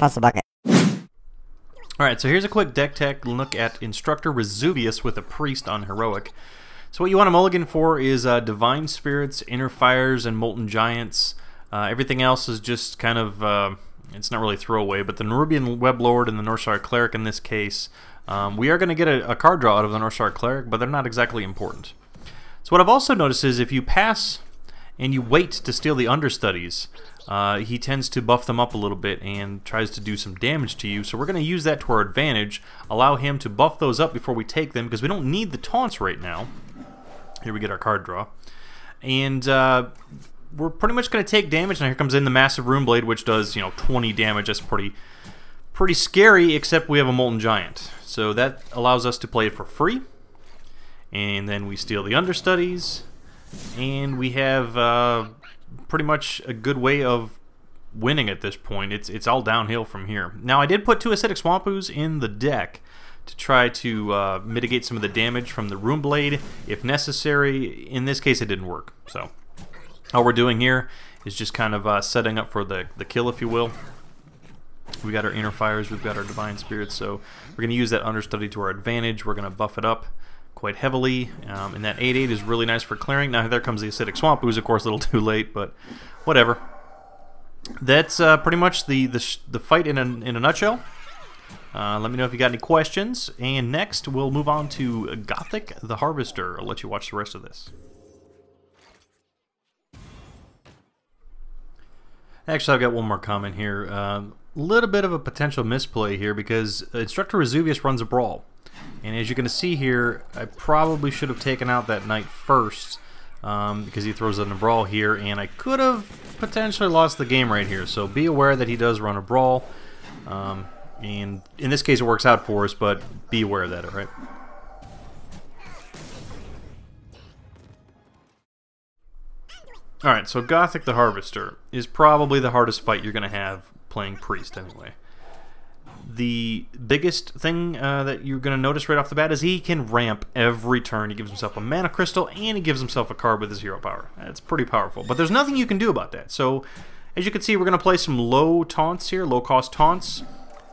toss the bucket. Alright, so here's a quick deck tech look at Instructor Vesuvius with a Priest on Heroic. So what you want to mulligan for is Divine Spirits, Inner Fires, and Molten Giants. Everything else is just kind of, it's not really throwaway, but the Nerubian Weblord and the Northstar Cleric in this case, we are going to get a card draw out of the Northstar Cleric, but they're not exactly important. So what I've also noticed is if you pass and you wait to steal the Understudies, he tends to buff them up a little bit and tries to do some damage to you. So we're going to use that to our advantage, allow him to buff those up before we take them, because we don't need the taunts right now. Here we get our card draw. And we're pretty much going to take damage. Now here comes in the Massive Runeblade, which does, 20 damage. That's pretty scary, except we have a Molten Giant. So that allows us to play it for free. And then we steal the Understudies. And we have pretty much a good way of winning at this point. It's all downhill from here. Now I did put 2 Acidic Swampoos in the deck to try to mitigate some of the damage from the Runeblade if necessary. In this case it didn't work. So all we're doing here is just kind of setting up for the kill, if you will. We got our Inner Fires, we've got our Divine Spirits, so we're going to use that Understudy to our advantage. We're going to buff it up quite heavily, and that 8/8 is really nice for clearing. Now there comes the Acidic Swampoos, of course a little too late, but whatever. That's pretty much the fight in a nutshell. Let me know if you got any questions, and next we'll move on to Gothic the Harvester. I'll let you watch the rest of this. Actually, I've got one more comment here. A little bit of a potential misplay here because Instructor Vesuvius runs a Brawl. And as you're going to see here, I probably should have taken out that Knight first because he throws in a Brawl here, and I could have potentially lost the game right here. So be aware that he does run a Brawl. And in this case it works out for us, but be aware of that, alright? Alright, so Gothic the Harvester is probably the hardest fight you're going to have playing Priest anyway. The biggest thing that you're going to notice right off the bat is he can ramp every turn. He gives himself a mana crystal and he gives himself a card with his hero power. That's pretty powerful, but there's nothing you can do about that. So as you can see, we're going to play some low taunts here, low cost taunts.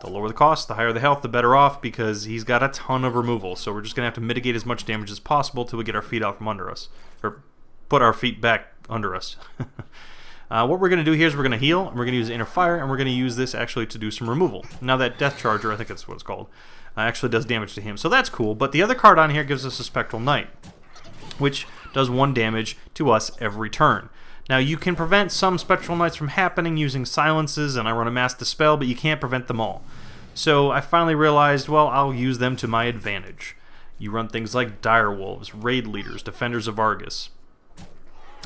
The lower the cost, the higher the health, the better off, because he's got a ton of removal. So we're just going to have to mitigate as much damage as possible till we get our feet out from under us. Or put our feet back under us. What we're going to do here is we're going to heal, and we're going to use Inner Fire, and we're going to use this actually to do some removal. Now that Death Charger, I think that's what it's called, actually does damage to him. So that's cool, but the other card on here gives us a Spectral Knight, which does 1 damage to us every turn. Now you can prevent some Spectral Knights from happening using silences, and I run a Mass Dispel, but you can't prevent them all. So I finally realized, well, I'll use them to my advantage. You run things like Direwolves, Raid Leaders, Defenders of Argus.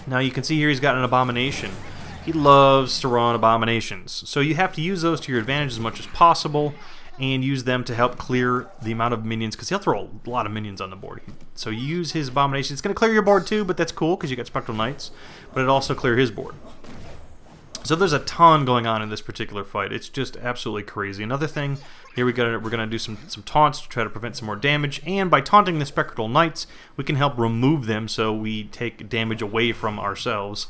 Now you can see here he's got an Abomination. He loves to run Abominations. So you have to use those to your advantage as much as possible and use them to help clear the amount of minions, because he'll throw a lot of minions on the board. So you use his Abomination. It's going to clear your board too, but that's cool because you got Spectral Knights, but it also clear his board. So there's a ton going on in this particular fight. It's just absolutely crazy. Another thing, here we're gonna do some taunts to try to prevent some more damage, and by taunting the Spectral Knights, we can help remove them so we take damage away from ourselves.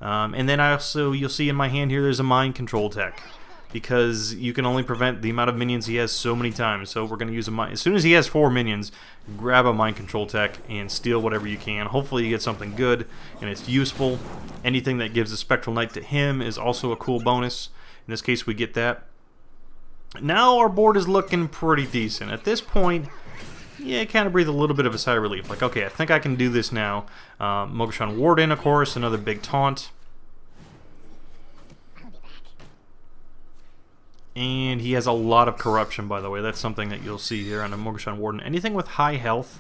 And then you'll see in my hand here there's a Mind Control tech, because you can only prevent the amount of minions he has so many times. So we're going to use a Mind. As soon as he has 4 minions, grab a Mind Control tech and steal whatever you can. Hopefully you get something good and it's useful. Anything that gives a Spectral Knight to him is also a cool bonus. In this case we get that. Now our board is looking pretty decent. At this point, yeah, kind of breathe a little bit of a sigh of relief. Like, okay, I think I can do this now. Mogoshan Warden, of course, another big taunt. And he has a lot of corruption, by the way. That's something that you'll see here on a Mogoshan Warden. Anything with high health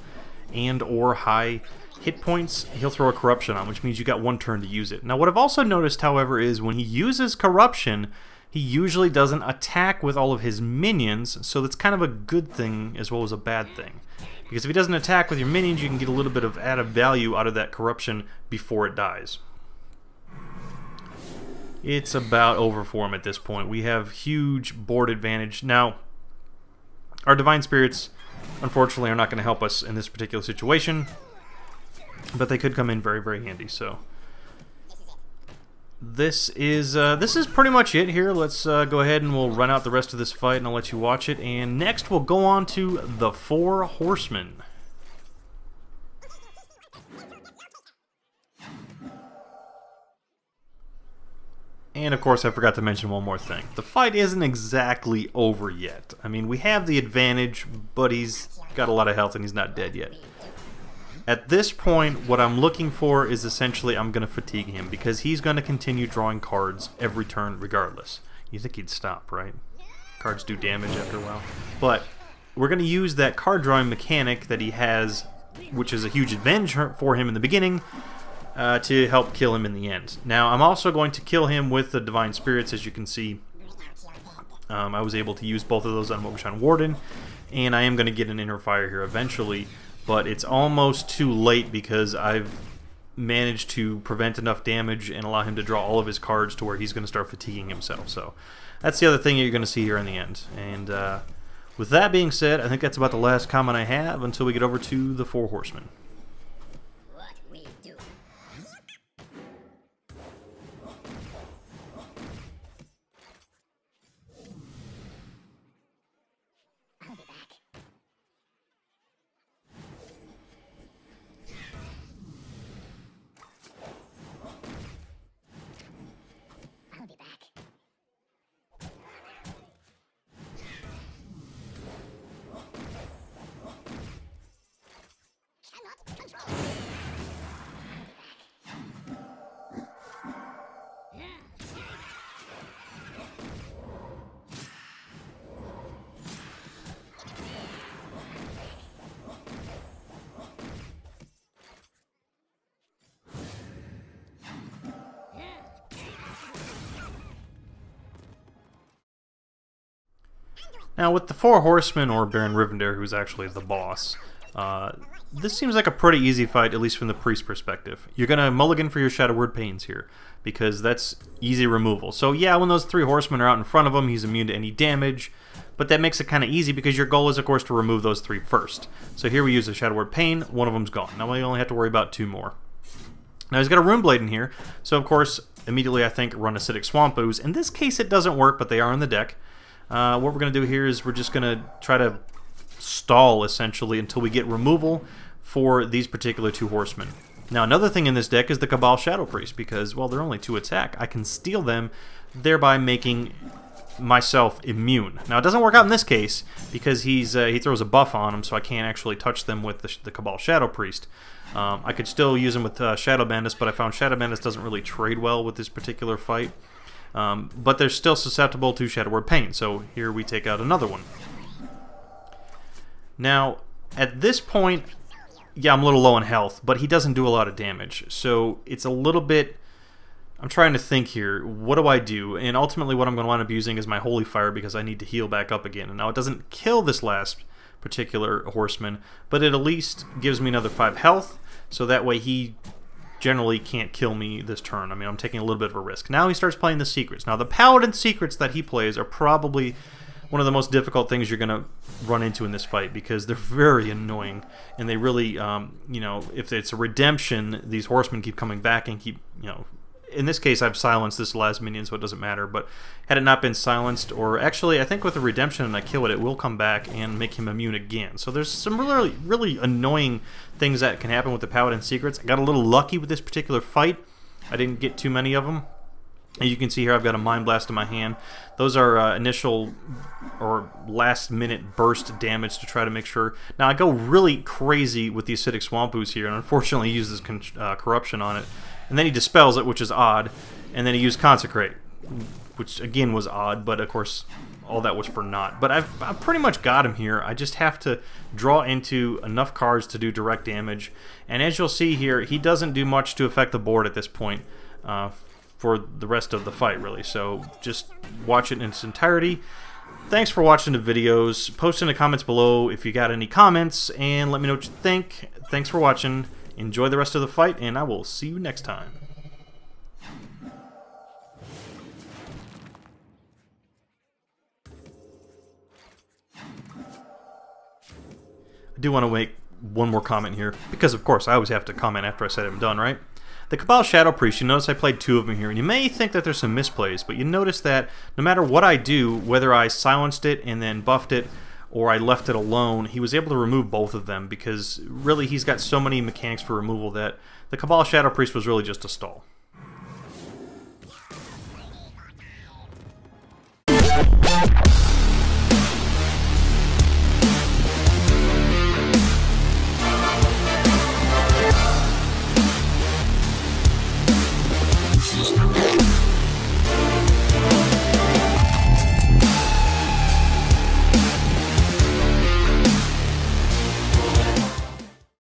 and or high hit points, he'll throw a corruption on, which means you got 1 turn to use it. Now, what I've also noticed, however, is when he uses corruption, he usually doesn't attack with all of his minions, so that's kind of a good thing as well as a bad thing. Because if he doesn't attack with your minions, you can get a little bit of added value out of that corruption before it dies. It's about over for him at this point. We have huge board advantage. Now, our Divine Spirits, unfortunately, are not going to help us in this particular situation, but they could come in very, very handy. So this is pretty much it here. Let's go ahead and we'll run out the rest of this fight and I'll let you watch it. And next we'll go on to the 4 Horsemen. And of course I forgot to mention one more thing. The fight isn't exactly over yet. I mean, we have the advantage, but he's got a lot of health and he's not dead yet. At this point, what I'm looking for is essentially I'm going to fatigue him because he's going to continue drawing cards every turn regardless. You think he'd stop, right? Cards do damage after a while. But we're going to use that card drawing mechanic that he has, which is a huge advantage for him in the beginning, to help kill him in the end. Now, I'm also going to kill him with the Divine Spirits, as you can see. I was able to use both of those on Mokshan Warden, and I am going to get an Inner Fire here eventually. But it's almost too late because I've managed to prevent enough damage and allow him to draw all of his cards to where he's going to start fatiguing himself. So that's the other thing you're going to see here in the end. And with that being said, I think that's about the last comment I have until we get over to the 4 Horsemen. Now, with the 4 Horsemen, or Baron Rivender, who's actually the boss, this seems like a pretty easy fight, at least from the priest perspective. You're going to mulligan for your Shadow Word Pains here, because that's easy removal. So yeah, when those 3 Horsemen are out in front of him, he's immune to any damage, but that makes it kind of easy because your goal is, of course, to remove those 3 first. So here we use a Shadow Word Pain, one of them's gone. Now we only have to worry about 2 more. Now he's got a Rune Blade in here, so of course, immediately I think run Acidic Swamp Ooze. In this case it doesn't work, but they are in the deck. What we're going to do here is we're just going to try to stall, essentially, until we get removal for these particular 2 Horsemen. Now, another thing in this deck is the Cabal Shadow Priest, because, well, they're only 2 attack. I can steal them, thereby making myself immune. Now, it doesn't work out in this case, because he throws a buff on them, so I can't actually touch them with the Cabal Shadow Priest. I could still use them with Shadow Bandits, but I found Shadow Bandits doesn't really trade well with this particular fight. But they're still susceptible to Shadow Word Pain, so here we take out another one. Now, at this point, yeah, I'm a little low on health, but he doesn't do a lot of damage, so it's a little bit... I'm trying to think here, what do I do? And ultimately what I'm going to wind up using is my Holy Fire because I need to heal back up again. And now it doesn't kill this last particular Horseman, but it at least gives me another 5 health, so that way he generally can't kill me this turn. I mean, I'm taking a little bit of a risk. Now he starts playing the Secrets. Now the Paladin Secrets that he plays are probably one of the most difficult things you're going to run into in this fight because they're very annoying, and they really, you know, if it's a redemption, these Horsemen keep coming back and keep, you know, in this case I've silenced this last minion, so it doesn't matter, but had it not been silenced, or actually I think with a redemption and I kill it, it will come back and make him immune again. So there's some really annoying things that can happen with the Paladin Secrets. I got a little lucky with this particular fight. I didn't get too many of them. And you can see here I've got a Mind Blast in my hand. Those are initial or last minute burst damage to try to make sure. Now I go really crazy with the Acidic Swamp Ooze here, and unfortunately he uses Corruption on it. And then he dispels it, which is odd, and then he used Consecrate, which again was odd, but of course all that was for naught. But I've pretty much got him here. I just have to draw into enough cards to do direct damage, and as you'll see here, he doesn't do much to affect the board at this point for the rest of the fight, really. So just watch it in its entirety. Thanks for watching the videos. Post in the comments below if you got any comments, and let me know what you think. Thanks for watching. Enjoy the rest of the fight, and I will see you next time. I do want to make one more comment here, because of course I always have to comment after I said I'm done, right? The Cabal Shadow Priest, you notice I played 2 of them here, and you may think that there's some misplays, but you notice that no matter what I do, whether I silenced it and then buffed it, or I left it alone, he was able to remove both of them, because really he's got so many mechanics for removal that the Cabal Shadow Priest was really just a stall.